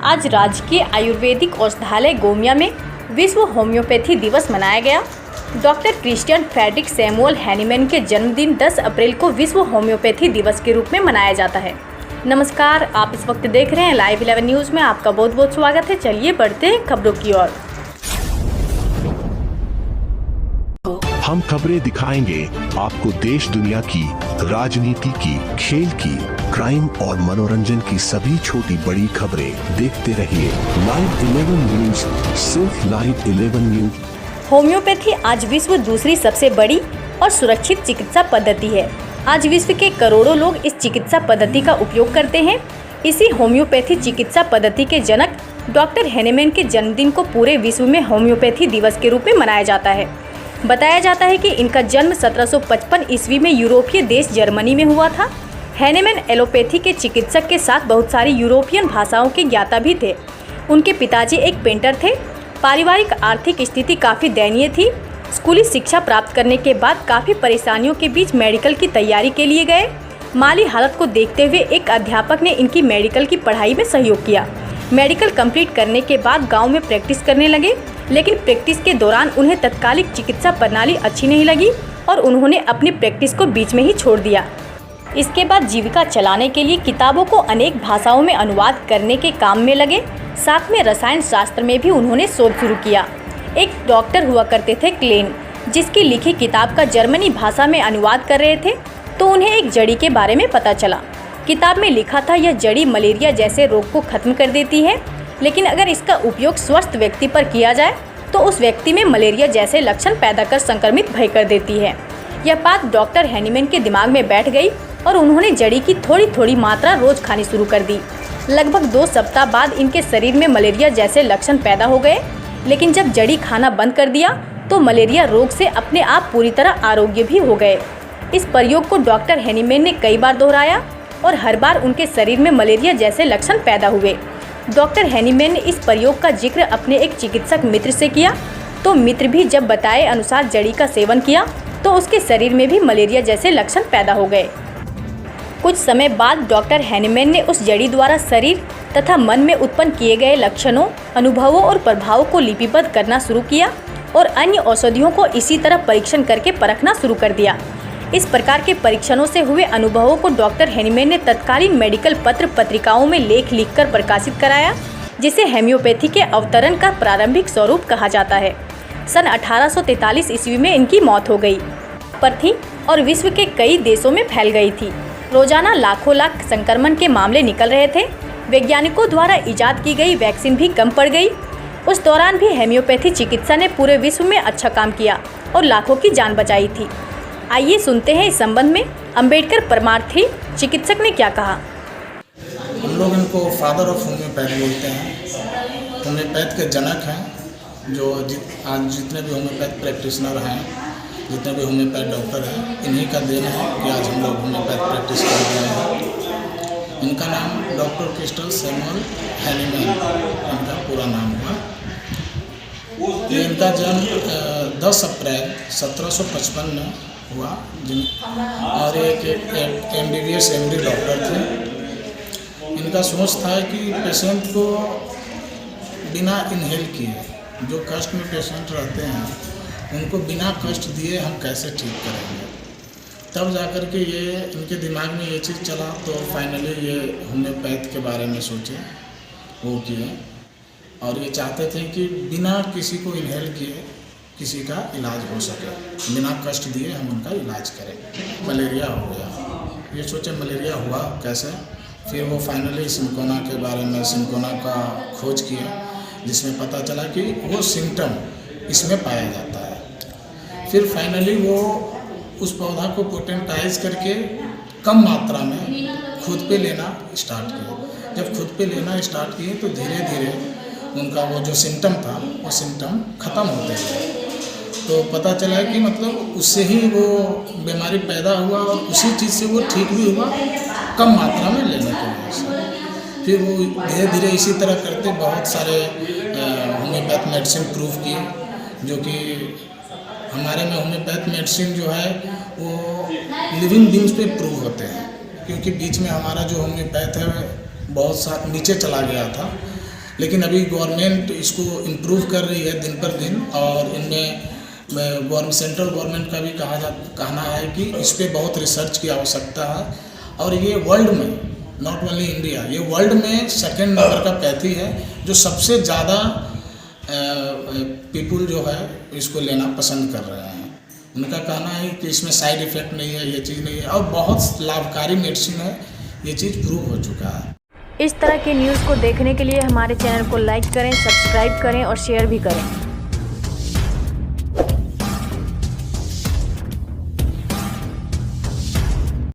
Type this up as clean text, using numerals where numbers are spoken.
आज राजकीय आयुर्वेदिक औषधालय गोमिया में विश्व होम्योपैथी दिवस मनाया गया। Doctor Christian Friedrich Samuel Hahnemann के जन्मदिन 10 अप्रैल को विश्व होम्योपैथी दिवस के रूप में मनाया जाता है। नमस्कार, आप इस वक्त देख रहे हैं लाइव 11 न्यूज़ में। आपका बहुत बहुत स्वागत है। चलिए बढ़ते हैं खबरों की ओर। हम खबरें दिखाएंगे आपको देश दुनिया की, राजनीति की, खेल की, क्राइम और मनोरंजन की सभी छोटी बड़ी खबरें। देखते रहिए लाइव 11 न्यूज़, सिर्फ लाइव 11 न्यूज़। होम्योपैथी आज विश्व दूसरी सबसे बड़ी और सुरक्षित चिकित्सा पद्धति है। आज विश्व के करोड़ों लोग इस चिकित्सा पद्धति का उपयोग करते हैं। इसी होम्योपैथी चिकित्सा पद्धति के जनक डॉक्टर हैनीमैन के जन्मदिन को पूरे विश्व में होम्योपैथी दिवस के रूप में मनाया जाता है। बताया जाता है कि इनका जन्म 1755 ईस्वी में यूरोपीय देश जर्मनी में हुआ था। हैनीमैन एलोपैथी के चिकित्सक के साथ बहुत सारी यूरोपियन भाषाओं के ज्ञाता भी थे। उनके पिताजी एक पेंटर थे। पारिवारिक आर्थिक स्थिति काफ़ी दयनीय थी। स्कूली शिक्षा प्राप्त करने के बाद काफ़ी परेशानियों के बीच मेडिकल की तैयारी के लिए गए। माली हालत को देखते हुए एक अध्यापक ने इनकी मेडिकल की पढ़ाई में सहयोग किया। मेडिकल कंप्लीट करने के बाद गांव में प्रैक्टिस करने लगे, लेकिन प्रैक्टिस के दौरान उन्हें तत्कालिक चिकित्सा प्रणाली अच्छी नहीं लगी और उन्होंने अपनी प्रैक्टिस को बीच में ही छोड़ दिया। इसके बाद जीविका चलाने के लिए किताबों को अनेक भाषाओं में अनुवाद करने के काम में लगे। साथ में रसायन शास्त्र में भी उन्होंने शोध शुरू किया। एक डॉक्टर हुआ करते थे क्लेन, जिसकी लिखी किताब का जर्मनी भाषा में अनुवाद कर रहे थे, तो उन्हें एक जड़ी के बारे में पता चला। किताब में लिखा था यह जड़ी मलेरिया जैसे रोग को खत्म कर देती है, लेकिन अगर इसका उपयोग स्वस्थ व्यक्ति पर किया जाए तो उस व्यक्ति में मलेरिया जैसे लक्षण पैदा कर संक्रमित भय कर देती है। यह बात डॉक्टर हैनीमैन के दिमाग में बैठ गई और उन्होंने जड़ी की थोड़ी थोड़ी मात्रा रोज खानी शुरू कर दी। लगभग 2 सप्ताह बाद इनके शरीर में मलेरिया जैसे लक्षण पैदा हो गए, लेकिन जब जड़ी खाना बंद कर दिया तो मलेरिया रोग से अपने आप पूरी तरह आरोग्य भी हो गए। इस प्रयोग को डॉक्टर हैनीमैन ने कई बार दोहराया और हर बार उनके शरीर में मलेरिया जैसे लक्षण पैदा हुए। डॉक्टर हैनीमैन ने इस प्रयोग का जिक्र अपने एक चिकित्सक मित्र से किया, तो मित्र भी जब बताए अनुसार जड़ी का सेवन किया तो उसके शरीर में भी मलेरिया जैसे लक्षण पैदा हो गए। कुछ समय बाद डॉक्टर हैनीमैन ने उस जड़ी द्वारा शरीर तथा मन में उत्पन्न किए गए लक्षणों, अनुभवों और प्रभावों को लिपिबद्ध करना शुरू किया और अन्य औषधियों को इसी तरह परीक्षण करके परखना शुरू कर दिया। इस प्रकार के परीक्षणों से हुए अनुभवों को डॉक्टर हैनीमैन ने तत्कालीन मेडिकल पत्र पत्रिकाओं में लेख लिखकर प्रकाशित कराया, जिसे होम्योपैथी के अवतरण का प्रारंभिक स्वरूप कहा जाता है। सन 1843 ईस्वी में इनकी मौत हो गई पर थी और विश्व के कई देशों में फैल गई थी। रोजाना लाखों लाख संक्रमण के मामले निकल रहे थे। वैज्ञानिकों द्वारा इजाद की गई वैक्सीन भी कम पड़ गई। उस दौरान भी होम्योपैथी चिकित्सा ने पूरे विश्व में अच्छा काम किया और लाखों की जान बचाई थी। आइए सुनते हैं इस संबंध में अम्बेडकर परमार्थी चिकित्सक ने क्या कहा। हम लोग इनको फादर ऑफ होम्योपैथ बोलते हैं। होम्योपैथ के जनक हैं, जो आज जितने भी होम्योपैथ प्रैक्टिशनर हैं, जितने भी होम्योपैथ डॉक्टर हैं, इन्हीं का देन है कि आज हम लोग होम्योपैथ प्रैक्टिस कर रहे हैं। इनका नाम डॉक्टर क्रिस्टियन सैमुअल हैनीमैन इनका पूरा नाम हुआ। ये इनका जन्म 10 अप्रैल 1755 में हुआ, और एक MBBS MD डॉक्टर थे। इनका सोच था कि पेशेंट को बिना इनहेल किए, जो कष्ट में पेशेंट रहते हैं उनको बिना कष्ट दिए हम कैसे ठीक करेंगे। तब जाकर के ये इनके दिमाग में ये चीज़ चला, तो फाइनली ये होम्योपैथ के बारे में सोचे, वो किए, और ये चाहते थे कि बिना किसी को इनहेल किए किसी का इलाज हो सके, बिना कष्ट दिए हम उनका इलाज करें। मलेरिया हो गया, ये सोचे मलेरिया हुआ कैसे। फिर वो फाइनली सिंकोना के बारे में, सिंकोना का खोज किए, जिसमें पता चला कि वो सिम्टम इसमें पाया जाता है। फिर फाइनली वो उस पौधा को पोटेंटाइज करके कम मात्रा में खुद पे लेना स्टार्ट किया। जब खुद पे लेना स्टार्ट किए तो धीरे धीरे उनका वो जो सिम्टम था वो सिम्टम ख़त्म होते गए। तो पता चला कि मतलब उससे ही वो बीमारी पैदा हुआ और उसी चीज़ से वो ठीक भी हुआ, कम मात्रा में लेने की वजह से। फिर वो धीरे धीरे इसी तरह करते बहुत सारे होम्योपैथ मेडिसिन प्रूव किए, जो कि हमारे में होम्योपैथ मेडिसिन जो है वो लिविंग बींग्स पे प्रूव होते हैं, क्योंकि बीच में हमारा जो होम्योपैथ है बहुत सा नीचे चला गया था। लेकिन अभी गवर्नमेंट इसको इम्प्रूव कर रही है दिन पर दिन, और इनमें सेंट्रल गवर्नमेंट का भी कहना है कि इस पर बहुत रिसर्च की आवश्यकता है। और ये वर्ल्ड में, नॉट ओनली इंडिया, ये वर्ल्ड में सेकेंड नंबर का पैथी है जो सबसे ज़्यादा पीपुल जो है इसको लेना पसंद कर रहे हैं। उनका कहना है कि इसमें साइड इफ़ेक्ट नहीं है, ये चीज़ नहीं है, और बहुत लाभकारी मेडिसिन है, ये चीज़ प्रूव हो चुका है। इस तरह के न्यूज़ को देखने के लिए हमारे चैनल को लाइक करें, सब्सक्राइब करें और शेयर भी करें।